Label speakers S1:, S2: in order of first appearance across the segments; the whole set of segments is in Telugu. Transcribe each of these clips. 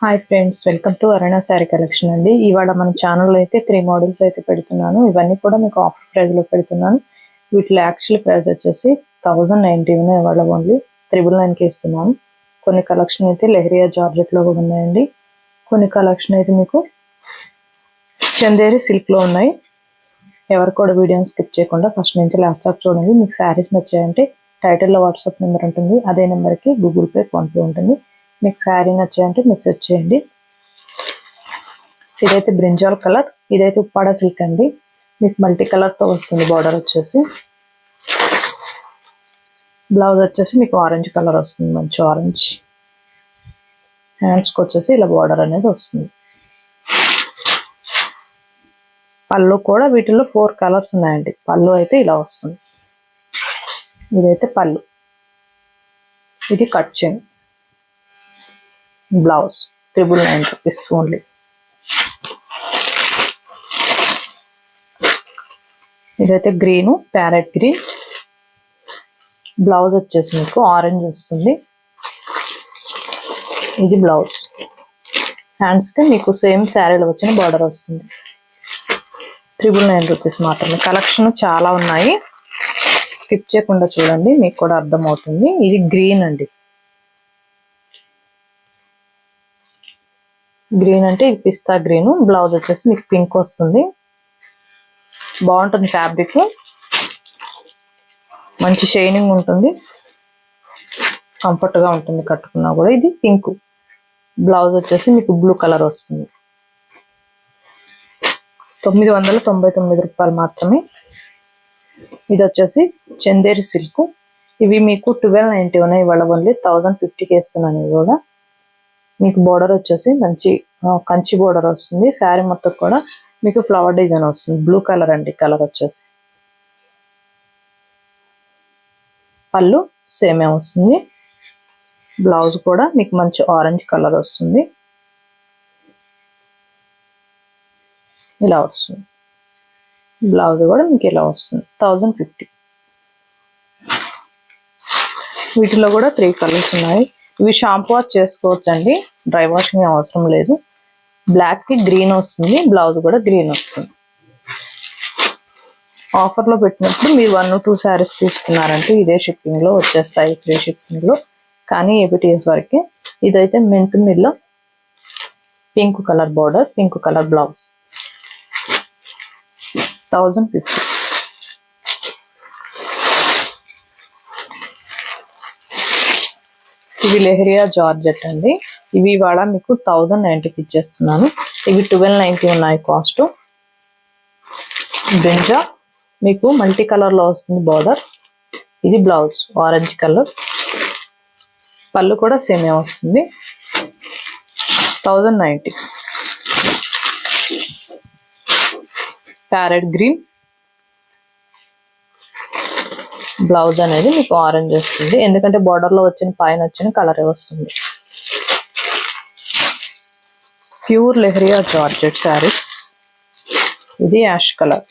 S1: Hi friends, welcome to Aruna sari collection అండి. ఇవాళ మన ఛానల్లో అయితే 3 మోడల్స్ అయితే పెడుతున్నాను. ఇవన్నీ కూడా మీకు ఆఫర్ ప్రైస్లో పెడుతున్నాను. వీటిలో యాక్చువల్ ప్రైస్ వచ్చేసి 1090 ఉన్నాయి. ఇవాళ ఓన్లీ 999కి ఇస్తున్నాను. కొన్ని కలెక్షన్ అయితే లెహరియా జార్జెట్లో కూడా ఉన్నాయండి. కొన్ని కలెక్షన్ అయితే మీకు చందేరి సిల్క్లో ఉన్నాయి. ఎవరు కూడా వీడియోని స్కిప్ చేయకుండా ఫస్ట్ నుంచి లాస్ట్ దాకా చూడండి. మీకు శారీస్ నచ్చాయంటే టైటిల్లో వాట్సాప్ నెంబర్ ఉంటుంది. అదే నెంబర్కి గూగుల్ పే, ఫోన్పే ఉంటుంది. మీకు శారీ నచ్చాయంటే మెసేజ్ చేయండి. ఇదైతే బ్రింజాల్ కలర్, ఇదైతే ఉప్పాడ సిల్క్ అండి. మీకు మల్టీ కలర్తో వస్తుంది. బార్డర్ వచ్చేసి బ్లౌజ్ వచ్చేసి మీకు ఆరెంజ్ కలర్ వస్తుంది, మంచి ఆరెంజ్. హ్యాండ్స్కి వచ్చేసి ఇలా బార్డర్ అనేది వస్తుంది. పళ్ళు కూడా వీటిలో 4 కలర్స్ ఉన్నాయండి. పళ్ళు అయితే ఇలా వస్తుంది. ఇదైతే పళ్ళు, ఇది కట్ చేయండి. Blouse 999 rupees only. ఇదైతే గ్రీను, ప్యారెట్ గ్రీన్. బ్లౌజ్ వచ్చేసి మీకు ఆరెంజ్ వస్తుంది. ఇది బ్లౌజ్. హ్యాండ్స్కి మీకు సేమ్ శారీలో వచ్చిన బార్డర్ వస్తుంది. 999 రూపీస్ మాత్రమే. కలెక్షన్ చాలా ఉన్నాయి, స్కిప్ చేయకుండా చూడండి, మీకు కూడా అర్థమవుతుంది. ఇది గ్రీన్ అండి. గ్రీన్ అంటే ఇది పిస్తా గ్రీన్. బ్లౌజ్ వచ్చేసి మీకు పింక్ వస్తుంది. బాగుంటుంది ఫ్యాబ్రిక్, మంచి షైనింగ్ ఉంటుంది, కంఫర్ట్గా ఉంటుంది కట్టుకున్నా కూడా. ఇది పింక్. బ్లౌజ్ వచ్చేసి మీకు బ్లూ కలర్ వస్తుంది. 999 రూపాయలు మాత్రమే. ఇది వచ్చేసి చందేరి సిల్క్. ఇవి మీకు 1290 ఉన్నాయి. ఇవాళ ఓన్లీ 1050కి వేస్తున్నాను. ఇవి కూడా మీకు బోర్డర్ వచ్చేసి మంచి కంచి బోర్డర్ వస్తుంది. శారీ మొత్తం కూడా మీకు ఫ్లవర్ డిజైన్ వస్తుంది. బ్లూ కలర్ అండి. కలర్ వచ్చేసి పళ్ళు సేమే వస్తుంది. బ్లౌజ్ కూడా మీకు మంచి ఆరెంజ్ కలర్ వస్తుంది. ఇలా వస్తుంది. బ్లౌజ్ కూడా మీకు ఇలా వస్తుంది. 1050. వీటిలో కూడా 3 కలర్స్ ఉన్నాయి. ఇవి షాంపూ వాష్ చేసుకోవచ్చు అండి, డ్రై వాషింగ్ అవసరం లేదు. బ్లాక్ కి గ్రీన్ వస్తుంది. బ్లౌజ్ కూడా గ్రీన్ వస్తుంది. ఆఫర్లో పెట్టినప్పుడు మీరు 1 or 2 శారీస్ తీసుకున్నారంటే ఇదే షిప్పింగ్లో వచ్చేస్తాయి, ఫ్రీ షిప్పింగ్లో. కానీ ఏపీటీఎస్ వరకే. ఇదైతే మెంత్ మిల్లో pink colour border, pink colour blouse. 1050. ఇవి లెహరియా జార్జెట్ అండి. ఇవి ఇవాళ మీకు 1090కి ఇచ్చేస్తున్నాను. ఇవి 1290 ఉన్నాయి కాస్ట్. బ్రింజా మీకు మల్టీ కలర్లో వస్తుంది బార్డర్. ఇది బ్లౌజ్ ఆరెంజ్ కలర్. పళ్ళు కూడా సేమే వస్తుంది. 1090. Parrot green. బ్లౌజ్ అనేది మీకు ఆరెంజ్ వస్తుంది, ఎందుకంటే బార్డర్లో వచ్చిన పైన వచ్చిన కలరే వస్తుంది. Pure Leheriya georgette saris. ఇది యాష్ కలర్,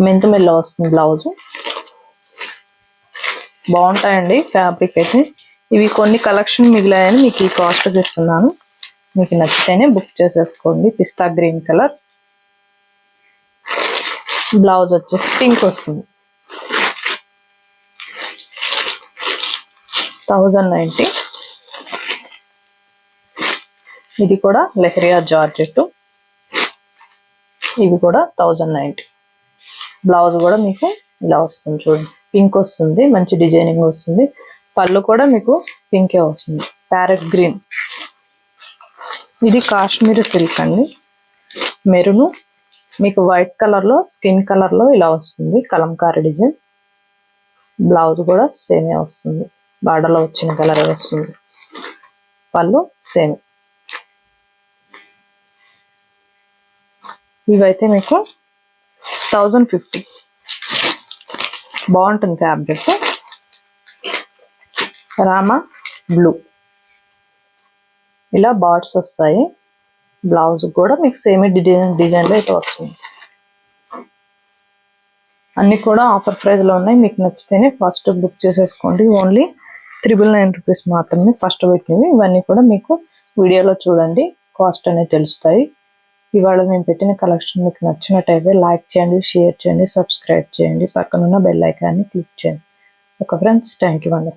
S1: మెంత్ మెల్లో వస్తుంది బ్లౌజ్. బాగుంటాయండి ఫ్యాబ్రిక్ అయితే. ఇవి కొన్ని కలెక్షన్ మిగిలాయని మీకు ఈ కాస్ట్కి ఇస్తున్నాను. మీకు నచ్చితేనే బుక్ చేసేసుకోండి. పిస్తా గ్రీన్ కలర్. బ్లౌజ్ వచ్చేసి పింక్ వస్తుంది. 1090. ఇది కూడా లెహరియా జార్జెట్. ఇవి కూడా 1090. బ్లౌజ్ కూడా మీకు ఇలా వస్తుంది చూడండి, పింక్ వస్తుంది, మంచి డిజైనింగ్ వస్తుంది. పళ్ళు కూడా మీకు పింకే వస్తుంది. Parrot green. ఇది కాశ్మీర్ సిల్క్ అండి. మెరూన్ మీకు వైట్ కలర్లో, స్కిన్ కలర్లో ఇలా వస్తుంది, కలంకారీ డిజైన్. బ్లౌజ్ కూడా సేమే వస్తుంది, బార్డర్లో వచ్చిన కలర్ వస్తుంది. పళ్ళు సేమ్. ఇవైతే మీకు 1050. బాగుంటుంది ఫ్యాబ్రిక్. రామా బ్లూ. ఇలా బార్డ్స్ వస్తాయి. బ్లౌజ్ కూడా మీకు సేమ్ డిజైన్లో అయితే వస్తుంది. అన్నీ కూడా ఆఫర్ ప్రైస్లో ఉన్నాయి. మీకు నచ్చితేనే ఫస్ట్ బుక్ చేసేసుకోండి. ఓన్లీ ₹999 మాత్రమే ఫస్ట్ పెట్టినవి. ఇవన్నీ కూడా మీకు వీడియోలో చూడండి, కాస్ట్ అనేది తెలుస్తాయి. ఇవాళ నేను పెట్టిన కలెక్షన్ మీకు నచ్చినట్టయితే లైక్ చేయండి, షేర్ చేయండి, సబ్స్క్రైబ్ చేయండి, పక్కనున్న బెల్ ఐకాన్ని క్లిక్ చేయండి. ఓకే ఫ్రెండ్స్, థ్యాంక్ యూ అండి.